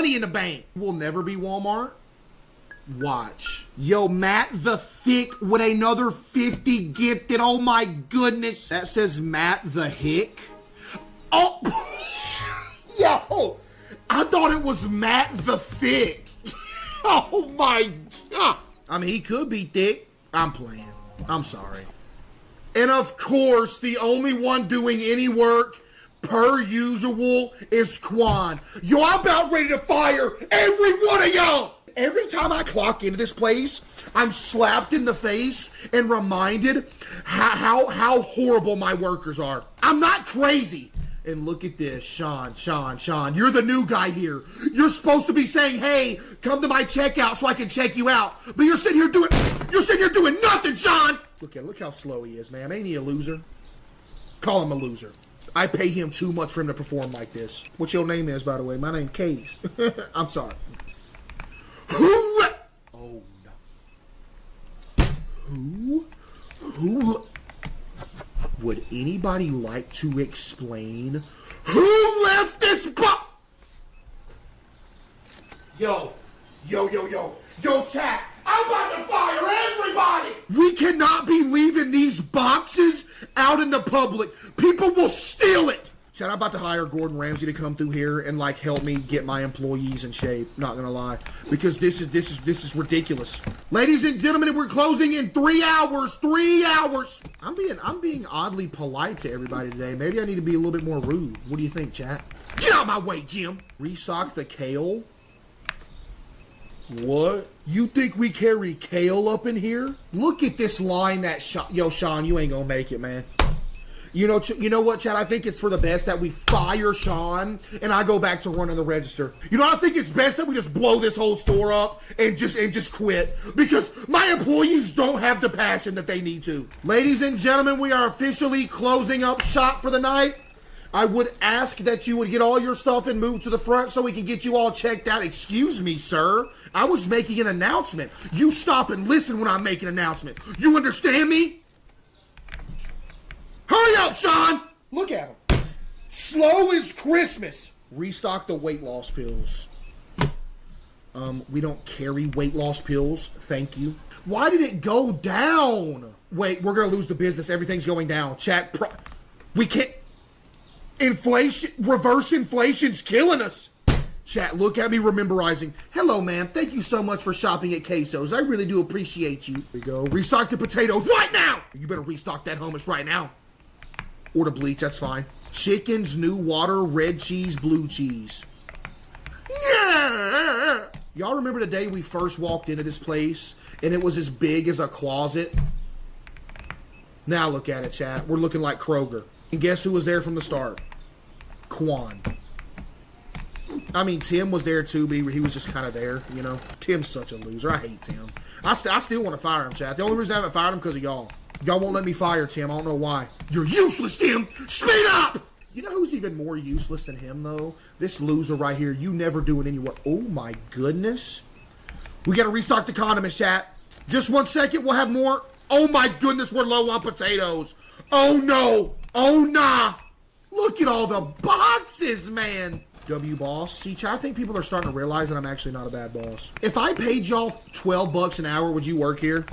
money in the bank. We'll never be Walmart. Watch. Yo, Matt the Thick with another 50 gifted. Oh my goodness. That says Matt the Hick. Oh, yo, I thought it was Matt the Thick. Oh my God. I mean, he could be thick. I'm playing. I'm sorry. And of course, the only one doing any work per usual is Quan. Yo, I'm about ready to fire every one of y'all. Every time I clock into this place, I'm slapped in the face and reminded how horrible my workers are. I'm not crazy. And look at this, Sean, you're the new guy here. You're supposed to be saying, hey, come to my checkout so I can check you out. But you're sitting here doing nothing, Sean. Look how slow he is, man. Ain't he a loser? Call him a loser. I pay him too much for him to perform like this. What your name is, by the way? My name's Case. I'm sorry. Oh no. Who would anybody like to explain who left this box? Yo, chat, I'm about to fire everybody! We cannot be leaving these boxes out in the public. People will steal it. Chat, I'm about to hire Gordon Ramsay to come through here and like help me get my employees in shape. Not gonna lie, because this is ridiculous. Ladies and gentlemen, we're closing in 3 hours. 3 hours. I'm being oddly polite to everybody today. Maybe I need to be a little bit more rude. What do you think, chat? Get out of my way, Jim. Restock the kale. What? You think we carry kale up in here? Look at this line that yo, Sean, you ain't gonna make it, man. You know what, Chad? I think it's for the best that we fire Sean and I go back to running the register. You know, I think it's best that we just blow this whole store up and just quit because my employees don't have the passion that they need to. Ladies and gentlemen, we are officially closing up shop for the night. I would ask that you would get all your stuff and move to the front so we can get you all checked out. Excuse me, sir. I was making an announcement. You stop and listen when I make an announcement. You understand me? Hurry up, Sean! Look at him. Slow as Christmas. Restock the weight loss pills. We don't carry weight loss pills. Thank you. Why did it go down? Wait, we're going to lose the business. Everything's going down. Chat, we can't. Inflation, reverse inflation's killing us. Chat, look at me rememberizing. Hello, ma'am. Thank you so much for shopping at CaseOh's. I really do appreciate you. There we go. Restock the potatoes right now. You better restock that hummus right now. Or the bleach, that's fine. Chickens, new water, red cheese, blue cheese. Yeah! Y'all remember the day we first walked into this place and it was as big as a closet? Now look at it, chat. We're looking like Kroger. And guess who was there from the start? Quan. I mean, Tim was there too, but he was just kind of there, you know. Tim's such a loser. I hate Tim. I still want to fire him, chat. The only reason I haven't fired him because of y'all. Y'all won't let me fire Tim. I don't know why. You're useless, Tim. Speed up! You know who's even more useless than him, though? This loser right here. You never do it anywhere. Oh, my goodness. We got to restock the condiments, chat. Just 1 second. We'll have more. Oh, my goodness. We're low on potatoes. Oh, no. Oh, nah. Look at all the boxes, man. W boss. See, chat, I think people are starting to realize that I'm actually not a bad boss. If I paid y'all $12 an hour, would you work here?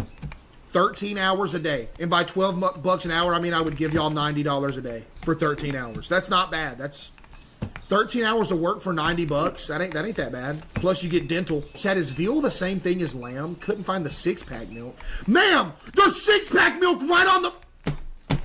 13 hours a day. And by 12 bucks an hour, I mean I would give y'all $90 a day for 13 hours. That's not bad. That's 13 hours of work for 90 bucks. That ain't that bad. Plus you get dental. Chat, is veal the same thing as lamb? Couldn't find the 6-pack milk. Ma'am, there's 6-pack milk right on the...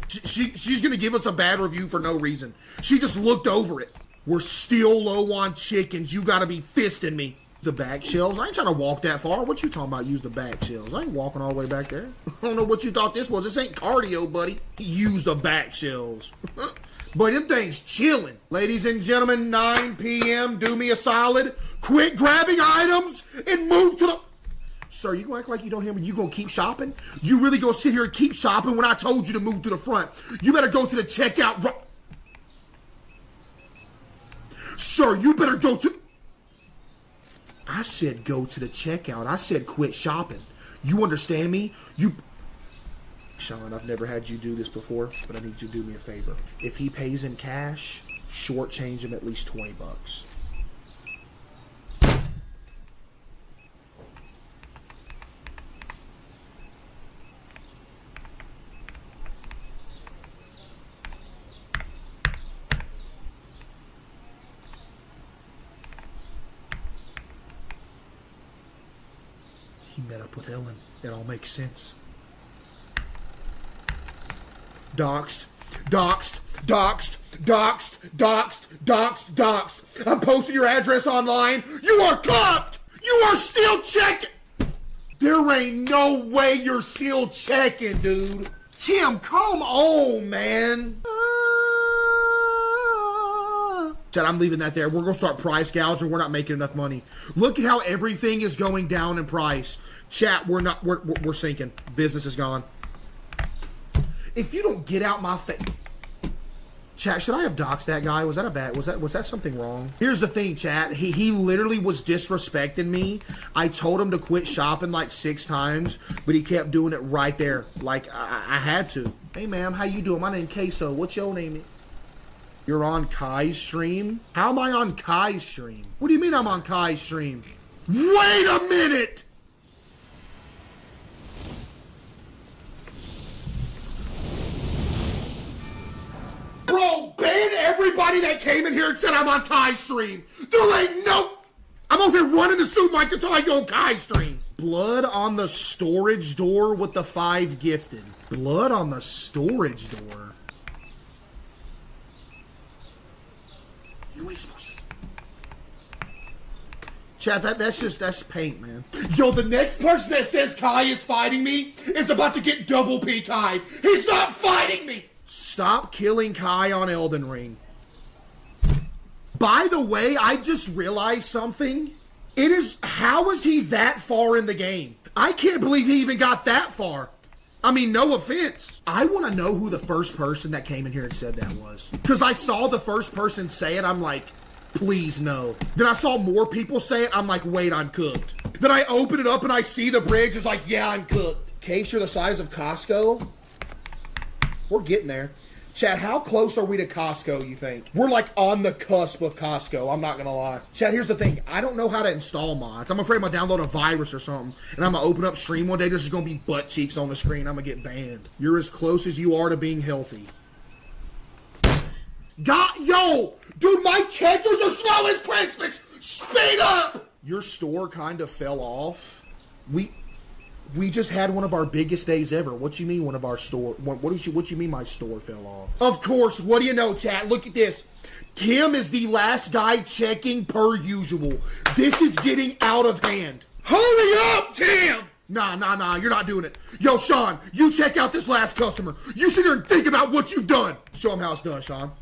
She's going to give us a bad review for no reason. She just looked over it. We're still low on chickens. You got to be fisting me. The back shelves? I ain't trying to walk that far. What you talking about, use the back shelves? I ain't walking all the way back there. I don't know what you thought this was. This ain't cardio, buddy. Use the back shelves. Boy, them things chilling. Ladies and gentlemen, 9 p.m. Do me a solid. Quit grabbing items and move to the... Sir, you gonna act like you don't hear me? You gonna keep shopping? You really gonna sit here and keep shopping when I told you to move to the front? You better go to the checkout. Sir, you better go to... I said go to the checkout. I said quit shopping. You understand me? Sean, I've never had you do this before, but I need you to do me a favor. If he pays in cash, shortchange him at least 20 bucks. He met up with Ellen. It all makes sense. Doxed. Doxed. Doxed. Doxed. Doxed. Doxed. Doxed. I'm posting your address online. You are caught! You are still checking! There ain't no way you're still checking, dude. Tim, come on, man. Chat, I'm leaving that there. We're going to start price gouging. We're not making enough money. Look at how everything is going down in price. Chat, we're sinking. Business is gone. If you don't get out my face. Chat, should I have doxed that guy? Was that something wrong? Here's the thing, chat. He literally was disrespecting me. I told him to quit shopping like 6 times, but he kept doing it right there. Like I had to. Hey ma'am, how you doing? My name's CaseOh. What's your name? You're on Kai's stream? How am I on Kai's stream? What do you mean I'm on Kai's stream? Wait a minute! Bro, ban everybody that came in here and said I'm on Kai's stream. There ain't no... I'm over here running the suit mic until I go on Kai's stream. Blood on the storage door with the 5 gifted. Blood on the storage door. You ain't supposed to... Chat, that's paint, man. Yo, the next person that says Kai is fighting me is about to get double P Kai. He's not fighting me! Stop killing Kai on Elden Ring. By the way, I just realized something. How is he that far in the game? I can't believe he even got that far. I mean, no offense. I want to know who the first person that came in here and said that was. Because I saw the first person say it, I'm like, please no. Then I saw more people say it, I'm like, wait, I'm cooked. Then I open it up and I see the bridge, it's like, yeah, I'm cooked. Case, you're the size of Costco? We're getting there. Chat, how close are we to Costco, you think? We're like on the cusp of Costco, I'm not gonna lie. Chat, here's the thing. I don't know how to install mods. I'm afraid I'm gonna download a virus or something, and I'm gonna open up stream one day, there's just gonna be butt cheeks on the screen. I'm gonna get banned. You're as close as you are to being healthy. Yo! Dude, my checkers are slow as Christmas! Speed up! Your store kind of fell off. We just had one of our biggest days ever. What you mean one of our store? What you mean my store fell off? Of course, what do you know, chat? Look at this. Tim is the last guy checking per usual. This is getting out of hand. Hurry up, Tim! Nah, you're not doing it. Yo, Sean, you check out this last customer. You sit here and think about what you've done. Show him how it's done, Sean.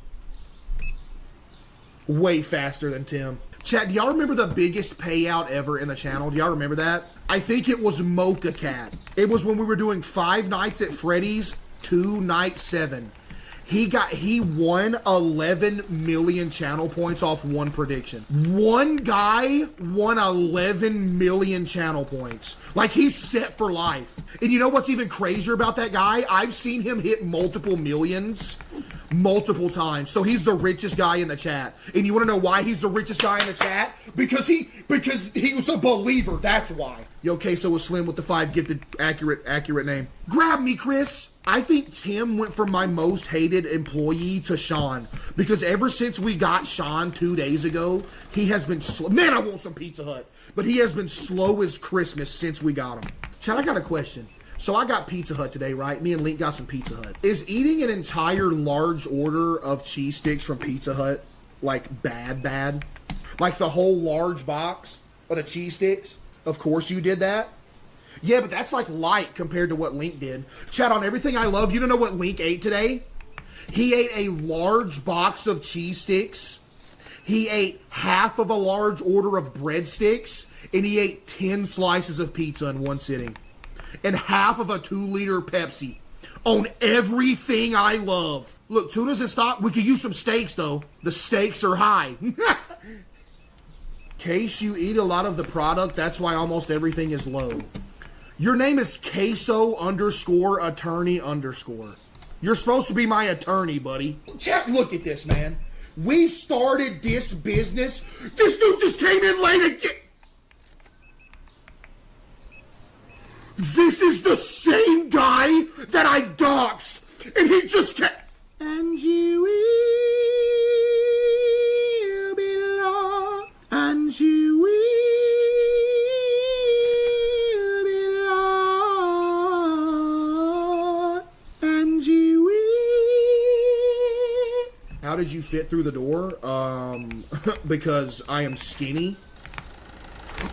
Way faster than Tim. Chat, do y'all remember the biggest payout ever in the channel? Do y'all remember that? I think it was Mocha Cat. It was when we were doing 5 nights at Freddy's, 2 nights 7. He won 11 million channel points off one prediction. One guy won 11 million channel points. Like, he's set for life. And you know what's even crazier about that guy? I've seen him hit multiple millions multiple times. So he's the richest guy in the chat. And you want to know why he's the richest guy in the chat? Because he was a believer. That's why. Yo, CaseOh was Slim with the 5 gifted accurate name. Grab me, Chris. I think Tim went from my most hated employee to Sean, because ever since we got Sean 2 days ago, he has been slow. Man, I want some Pizza Hut. But he has been slow as Christmas since we got him. Chad, I got a question. So I got Pizza Hut today, right? Me and Link got some Pizza Hut. Is eating an entire large order of cheese sticks from Pizza Hut, like, bad? Like the whole large box of the cheese sticks? Of course you did that. Yeah, but that's like light compared to what Link did. Chat, on everything I love, you don't know what Link ate today? He ate a large box of cheese sticks. He ate half of a large order of breadsticks. And he ate 10 slices of pizza in one sitting. And half of a 2-liter Pepsi. On everything I love. Look, tuna's in stock. We could use some steaks, though. The stakes are high. Case, you eat a lot of the product. That's why almost everything is low. Your name is CaseOh _attorney_. You're supposed to be my attorney, buddy. Chat, look at this, man. We started this business. This dude just came in late again. This is the same guy that I doxed. And he just kept... And you will belong. And you will did you fit through the door? Because I am skinny.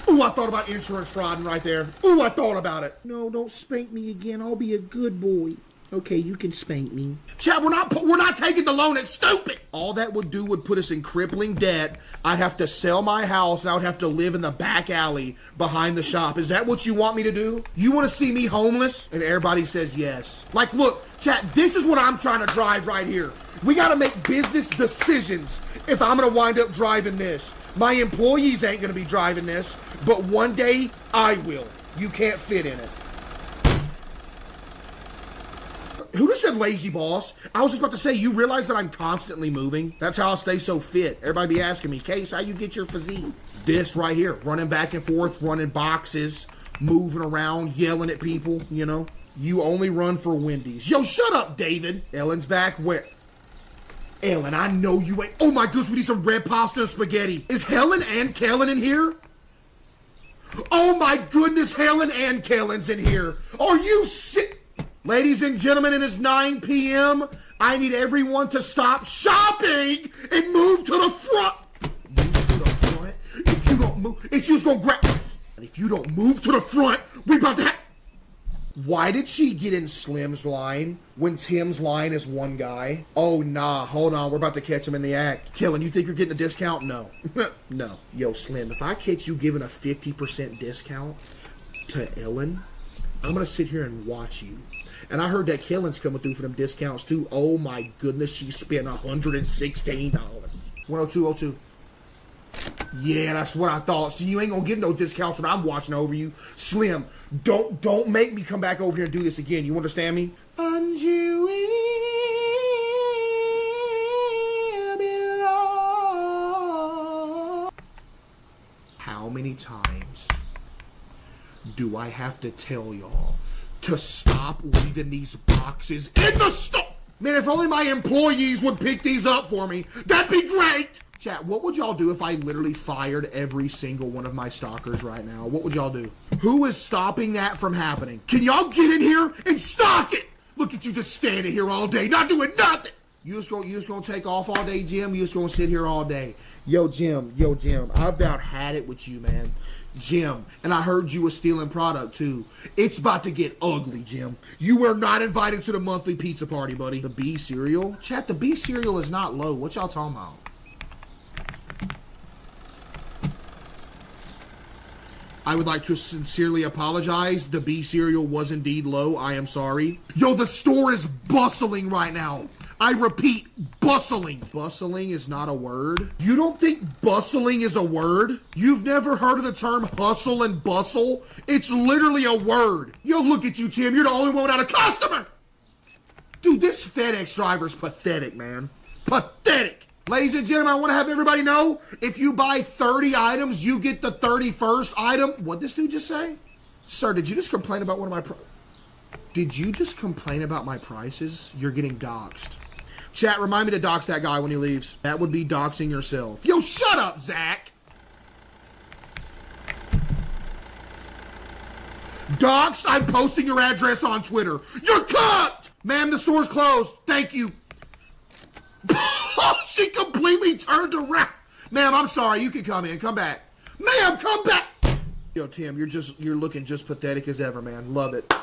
Ooh, I thought about insurance fraud right there. Ooh, I thought about it. No, don't spank me again. I'll be a good boy. Okay, you can spank me. Chad, we're not taking the loan. It's stupid. All that would do would put us in crippling debt. I'd have to sell my house, and I would have to live in the back alley behind the shop. Is that what you want me to do? You want to see me homeless? And everybody says yes. Like, look, Chad, this is what I'm trying to drive right here. We got to make business decisions if I'm going to wind up driving this. My employees ain't going to be driving this, but one day I will. You can't fit in it. Who just said lazy boss? I was just about to say, you realize that I'm constantly moving? That's how I stay so fit. Everybody be asking me, Case, how you get your physique? This right here, running back and forth, running boxes, moving around, yelling at people, you know? You only run for Wendy's. Yo, shut up, David. Ellen's back. Where? Ellen, I know you ain't. Oh my goodness, we need some red pasta and spaghetti. Is Helen and Kellen in here? Oh my goodness, Helen and Kellen's in here. Are you sick? Ladies and gentlemen, it is 9 p.m. I need everyone to stop shopping and move to the front. Move to the front? If you don't move, it's just gonna grab. And if you don't move to the front, we about to have. Why did she get in Slim's line when Tim's line is one guy? Oh, nah, hold on. We're about to catch him in the act. Kellen, you think you're getting a discount? No. No. Yo, Slim, if I catch you giving a 50% discount to Ellen, I'm going to sit here and watch you. And I heard that Kellen's coming through for them discounts, too. Oh, my goodness. She spent $116. 102.02. Yeah, that's what I thought. So you ain't gonna give no discounts when I'm watching over you. Slim, don't make me come back over here and do this again. You understand me? And you will belong. How many times do I have to tell y'all to stop leaving these boxes in the store? Man, if only my employees would pick these up for me, that'd be great. Chat, what would y'all do if I literally fired every single one of my stalkers right now? What would y'all do? Who is stopping that from happening? Can y'all get in here and stock it? Look at you just standing here all day, not doing nothing. You just gonna take off all day, Jim? You just gonna sit here all day? Yo, Jim, I about had it with you, man. Jim, and I heard you was stealing product too. It's about to get ugly, Jim. You were not invited to the monthly pizza party, buddy. The B cereal? Chat, the B cereal is not low. What y'all talking about? I would like to sincerely apologize. The B cereal was indeed low. I am sorry. Yo, the store is bustling right now. I repeat, bustling. Bustling is not a word. You don't think bustling is a word? You've never heard of the term hustle and bustle? It's literally a word. Yo, look at you, Tim. You're the only one without a customer. Dude, this FedEx driver's pathetic, man. Pathetic. Ladies and gentlemen, I want to have everybody know, if you buy 30 items, you get the 31st item. What'd this dude just say? Sir, did you just complain about one of my Did you just complain about my prices? You're getting doxxed. Chat, remind me to dox that guy when he leaves. That would be doxing yourself. Yo, shut up, Zach. Doxed, I'm posting your address on Twitter. You're cooked! Ma'am, the store's closed. Thank you. She completely turned around. Ma'am, I'm sorry. You can come in. Come back. Ma'am, come back. Yo, Tim, you're looking just pathetic as ever, man. Love it.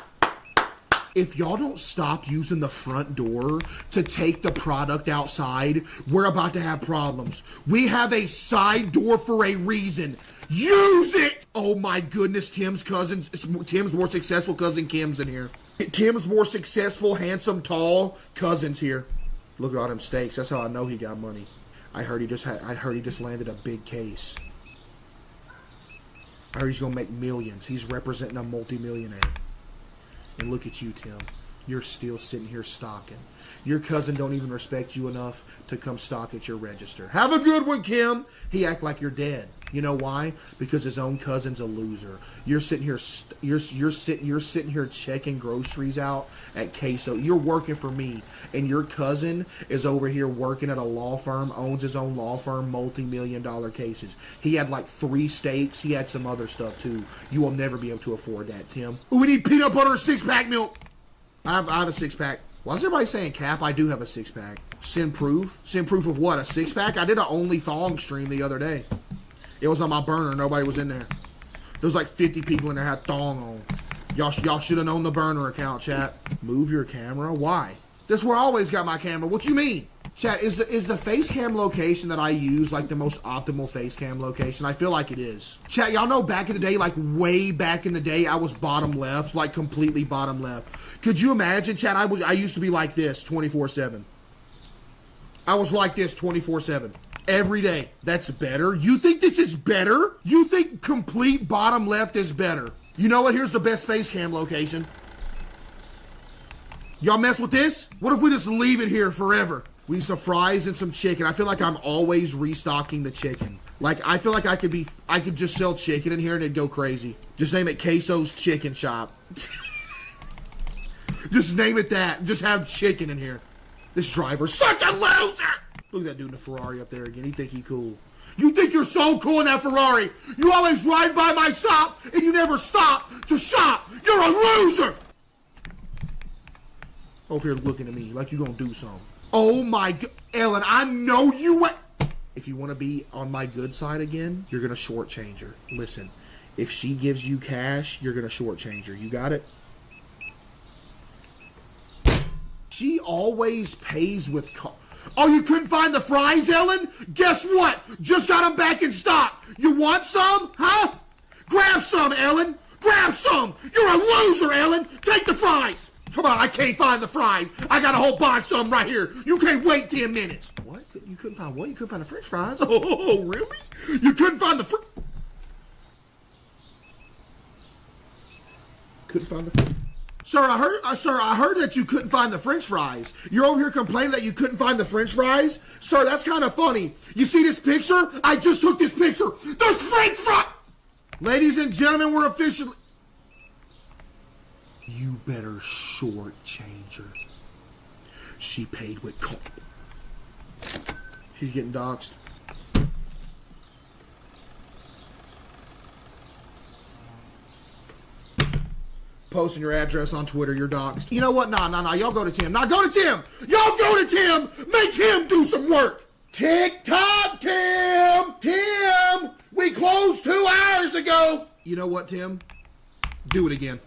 If y'all don't stop using the front door to take the product outside, we're about to have problems. We have a side door for a reason. Use it! Oh my goodness, Tim's more successful cousin Kim's in here. Tim's more successful, handsome, tall cousin's here. Look at all them steaks. That's how I know he got money. I heard he just landed a big case. I heard he's gonna make millions. He's representing a multimillionaire. And look at you, Tim. You're still sitting here stocking. Your cousin don't even respect you enough to come stock at your register. Have a good one, Kim. He act like you're dead. You know why? Because his own cousin's a loser. You're sitting here. You're sitting here checking groceries out at CaseOh. You're working for me, and your cousin is over here working at a law firm, owns his own law firm, multi-million-dollar cases. He had like 3 steaks. He had some other stuff too. You will never be able to afford that, Tim. Ooh, we need peanut butter and 6-pack milk. I have a 6-pack. Why is everybody saying Cap? I do have a six-pack. Send proof? Send proof of what? A six-pack? I did an Only Thong stream the other day. It was on my burner. Nobody was in there. There was like 50 people in there had thong on. Y'all should have known the burner account, chat. Move your camera? Why? This is where I always got my camera. What you mean? Chat, is the face cam location that I use like the most optimal face cam location? I feel like it is. Chat, y'all know back in the day, like way back in the day, I was bottom left, like completely bottom left. Could you imagine, chat, I used to be like this 24/7. I was like this 24/7. Every day. That's better? You think this is better? You think complete bottom left is better? You know what? Here's the best face cam location. Y'all mess with this? What if we just leave it here forever? We need some fries and some chicken. I feel like I'm always restocking the chicken. Like, I feel like I could just sell chicken in here and it'd go crazy. Just name it CaseOh's Chicken Shop. Just name it that. Just have chicken in here. This driver's such a loser! Look at that dude in the Ferrari up there again. He think he cool. You think you're so cool in that Ferrari. You always ride by my shop and you never stop to shop. You're a loser! Over here looking at me like you gonna do something. Oh my God, Ellen, I know you went. If you want to be on my good side again, you're gonna shortchange her. Listen, if she gives you cash, you're gonna shortchange her. You got it? She always pays with Oh, you couldn't find the fries, Ellen? Guess what? Just got them back in stock. You want some? Huh? Grab some, Ellen. Grab some. You're a loser, Ellen. Take the fries. Come on, I can't find the fries. I got a whole box of them right here. You can't wait 10 minutes. What? You couldn't find what? You couldn't find the French fries? Oh, really? You couldn't find the Couldn't find the Sir, I heard that you couldn't find the French fries. You're over here complaining that you couldn't find the French fries? Sir, that's kind of funny. You see this picture? I just took this picture. There's French fries! Ladies and gentlemen, we're officially... You better shortchange her. She paid with She's getting doxxed. Posting your address on Twitter, you're doxxed. You know what? Nah. Y'all go to Tim. Nah, go to Tim. Y'all go to Tim. Make him do some work. TikTok, Tim. Tim. We closed 2 hours ago. You know what, Tim? Do it again.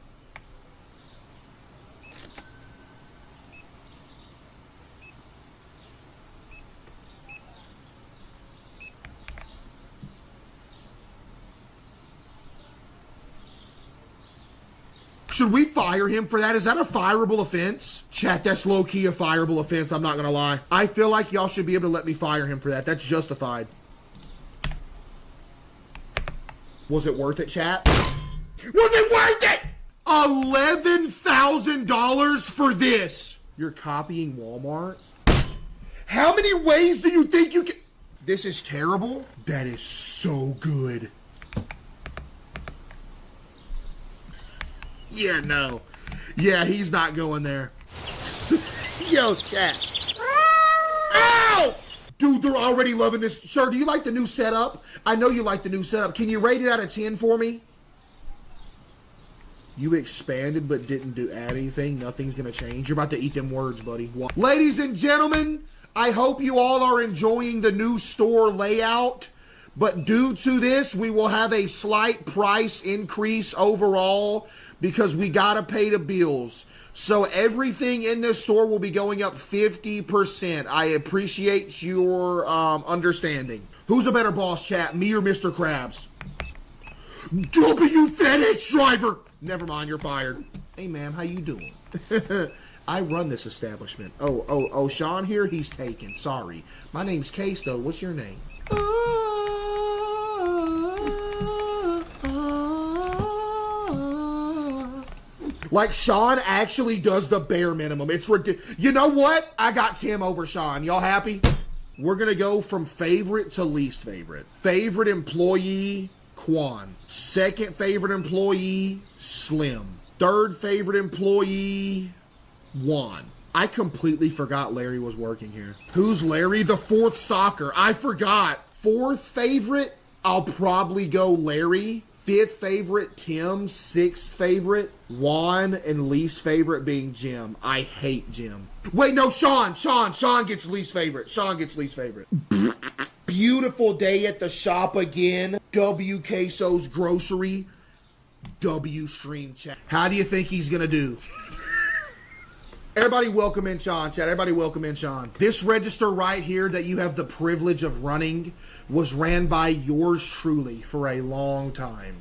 Should we fire him for that? Is that a fireable offense? Chat, that's low-key a fireable offense, I'm not gonna lie. I feel like y'all should be able to let me fire him for that. That's justified. Was it worth it, chat? Was it worth it? $11,000 for this. You're copying Walmart? How many ways do you think you can... This is terrible? That is so good. Yeah, no. Yeah, he's not going there. Yo, chat. Ow! Dude, they're already loving this. Sir, do you like the new setup? I know you like the new setup. Can you rate it out of 10 for me? You expanded but didn't add anything. Nothing's going to change. You're about to eat them words, buddy. Ladies and gentlemen, I hope you all are enjoying the new store layout. But due to this, we will have a slight price increase overall because we got to pay the bills. So everything in this store will be going up 50%. I appreciate your understanding. Who's a better boss, chat? Me or Mr. Krabs? W FedEx driver! Never mind, you're fired. Hey, ma'am, how you doing? I run this establishment. Oh, Sean here? He's taken. Sorry. My name's CaseOh. What's your name? Like, Sean actually does the bare minimum. It's ridiculous. You know what? I got Tim over Sean. Y'all happy? We're going to go from favorite to least favorite. Favorite employee, Quan. Second favorite employee, Slim. Third favorite employee, Juan. I completely forgot Larry was working here. Who's Larry? The fourth stalker. I forgot. Fourth favorite, I'll probably go Larry. 5th favorite, Tim. 6th favorite, Juan. And least favorite being Jim. I hate Jim. Wait, no, Sean. Sean gets least favorite. Sean gets least favorite. Beautiful day at the shop again. W CaseOh's grocery. W stream chat. How do you think he's gonna do? Everybody welcome in Sean, chat. Everybody welcome in Sean. This register right here that you have the privilege of running was ran by yours truly for a long time.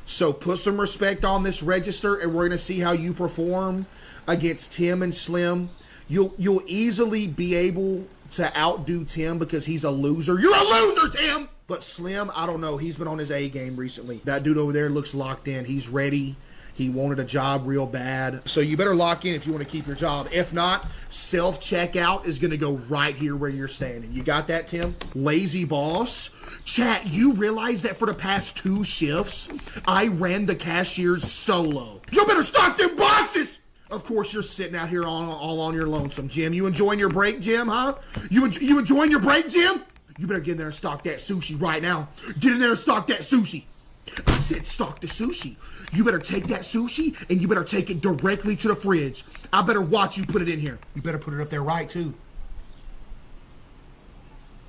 So put some respect on this register, and we're gonna see how you perform against Tim and Slim. You'll easily be able to outdo Tim because he's a loser. You're a loser, Tim! But Slim, I don't know. He's been on his A game recently. That dude over there looks locked in. He's ready. He wanted a job real bad. So you better lock in if you want to keep your job. If not, self-checkout is going to go right here where you're standing. You got that, Tim? Lazy boss. Chat, you realize that for the past 2 shifts, I ran the cashiers solo. You better stock them boxes! Of course, you're sitting out here all on your lonesome, Jim. You enjoying your break, Jim, huh? You enjoying your break, Jim? You better get in there and stock that sushi right now. Get in there and stock that sushi. I said stock the sushi. You better take that sushi and you better take it directly to the fridge. I better watch you put it in here. You better put it up there right, too.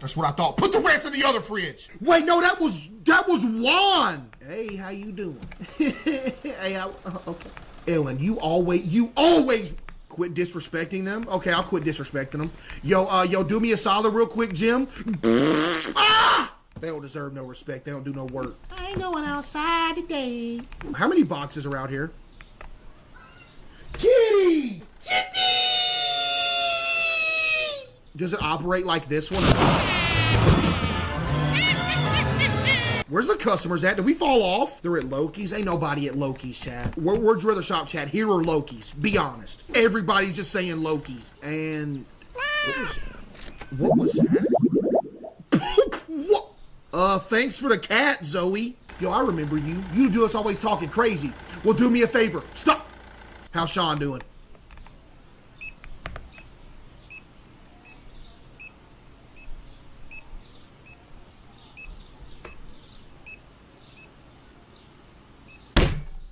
That's what I thought. Put the rest in the other fridge. Wait, no, that was Juan. Hey, how you doing? Hey, okay. Ellen, you always quit disrespecting them. Okay, I'll quit disrespecting them. Yo, do me a solid real quick, Jim. Ah! They don't deserve no respect. They don't do no work. I ain't going outside today. How many boxes are out here? Kitty! Kitty! Does it operate like this one? Where's the customers at? Did we fall off? They're at Loki's. Ain't nobody at Loki's, chat. Where'd you rather shop, chat? Here or Loki's? Be honest. Everybody's just saying Loki's. And what was that? What? Thanks for the cat, Zoe. Yo, I remember you. You do us always talking crazy. Well, do me a favor. Stop. How's Sean doing?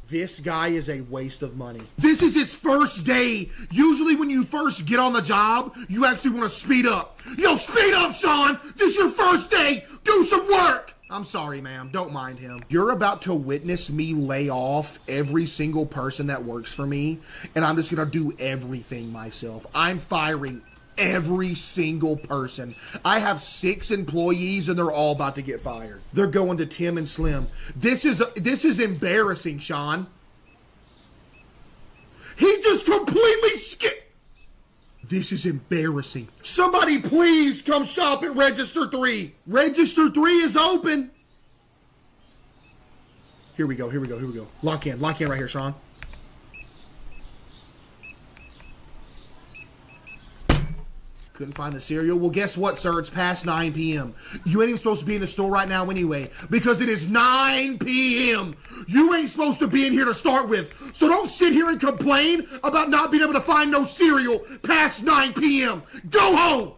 This guy is a waste of money. This is his first day. Usually when you first get on the job, you actually want to speed up. Yo, speed up, Sean. This is your first day. Do some work. I'm sorry, ma'am. Don't mind him. You're about to witness me lay off every single person that works for me, and I'm just going to do everything myself. I'm firing every single person. I have 6 employees and they're all about to get fired. They're going to Tim and Slim. This is embarrassing, Sean. He just completely skipped. This is embarrassing. Somebody please come shop at Register 3. Register 3 is open. Here we go. Lock in right here, Sean. Couldn't find the cereal. Well, guess what, sir? It's past 9 p.m. You ain't even supposed to be in the store right now anyway, because it is 9 p.m. You ain't supposed to be in here to start with. So don't sit here and complain about not being able to find no cereal past 9 p.m. Go home.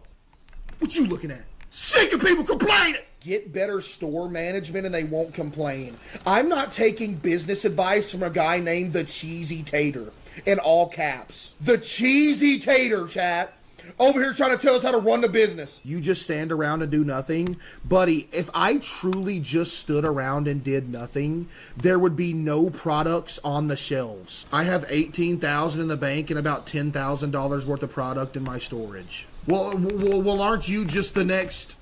What you looking at? Sick of people complaining. Get better store management and they won't complain. I'm not taking business advice from a guy named the Cheesy Tater in all caps. The Cheesy Tater, chat. Over here trying to tell us how to run the business. You just stand around and do nothing? Buddy, if I truly just stood around and did nothing, there would be no products on the shelves. I have $18,000 in the bank and about $10,000 worth of product in my storage. Well, aren't you just the next,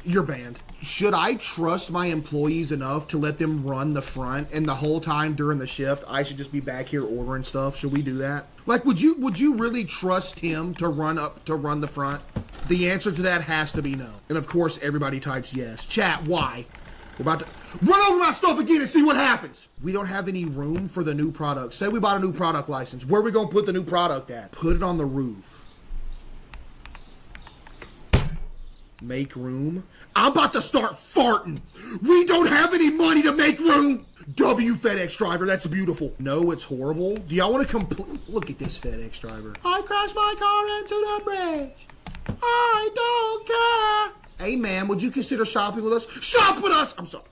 you're banned. Should I trust my employees enough to let them run the front, and the whole time during the shift I should just be back here ordering stuff? Should we do that? Like, would you really trust him to run the front? The answer to that has to be no. And of course everybody types yes. Chat, why? We're about to run over my stuff again and see what happens. We don't have any room for the new product. Say we bought a new product license. Where are we gonna put the new product at? Put it on the roof. Make room. I'm about to start farting. We don't have any money to make room. W FedEx driver, that's beautiful. No, it's horrible. Do y'all want to look at this FedEx driver. I crashed my car into the bridge. I don't care. Hey, ma'am, would you consider shopping with us? Shop with us! I'm sorry.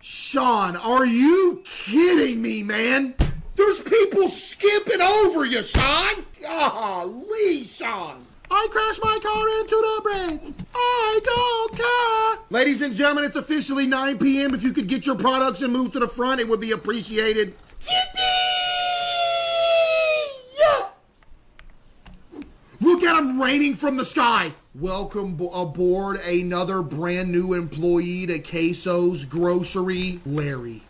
Sean, are you kidding me, man? There's people skipping over you, Sean. Golly, Sean. I crashed my car into the bridge. I don't care. Ladies and gentlemen, it's officially 9 p.m. If you could get your products and move to the front, it would be appreciated. Look at him raining from the sky. Welcome aboard another brand new employee to CaseOh's Grocery, Larry.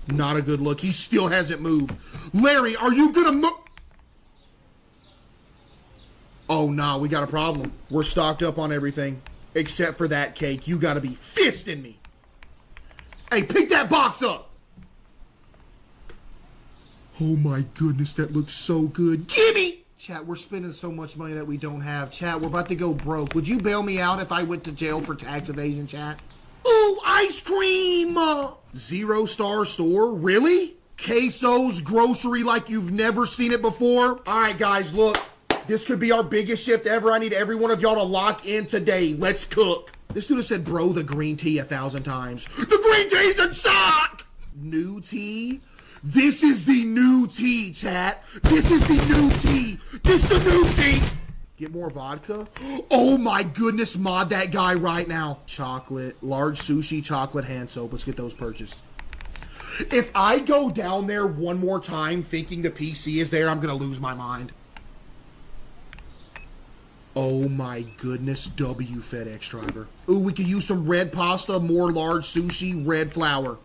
Not a good look. He still hasn't moved. Larry, are you gonna move? Oh, nah, we got a problem. We're stocked up on everything except for that cake. You gotta be fisting me. Hey, pick that box up. Oh my goodness, that looks so good. Gimme! Chat, we're spending so much money that we don't have. Chat, we're about to go broke. Would you bail me out if I went to jail for tax evasion, chat? Ooh, ice cream! 0-star store? Really? CaseOh's Grocery like you've never seen it before? All right, guys, look. This could be our biggest shift ever. I need every one of y'all to lock in today. Let's cook. This dude has said, bro, the green tea 1,000 times. The green tea's in stock! New tea? This is the new tea, chat. This is the new tea. This is the new tea. Get more vodka? Oh my goodness, mod that guy right now. Chocolate, large sushi, chocolate hand soap. Let's get those purchased. If I go down there one more time thinking the PC is there, I'm going to lose my mind. Oh my goodness, W FedEx driver. Ooh, we could use some red pasta, more large sushi, red flour.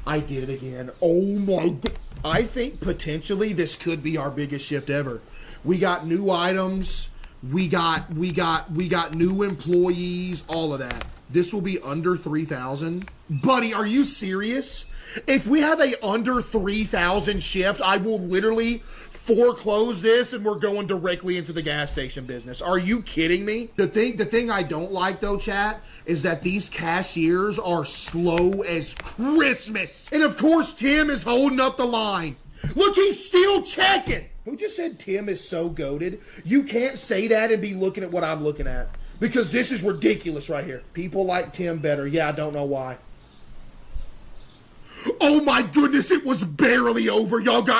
I did it again. Oh my God. I think potentially this could be our biggest shift ever. We got new items. We got new employees, all of that. This will be under 3,000. Buddy, are you serious? If we have a under 3,000 shift, I will literally foreclose this and we're going directly into the gas station business. Are you kidding me? The thing I don't like though, chat, is that these cashiers are slow as Christmas. And of course, Tim is holding up the line. Look, he's still checking. Who just said Tim is so goated? You can't say that and be looking at what I'm looking at. Because this is ridiculous right here. People like Tim better. Yeah, I don't know why. Oh my goodness, it was barely over. Y'all got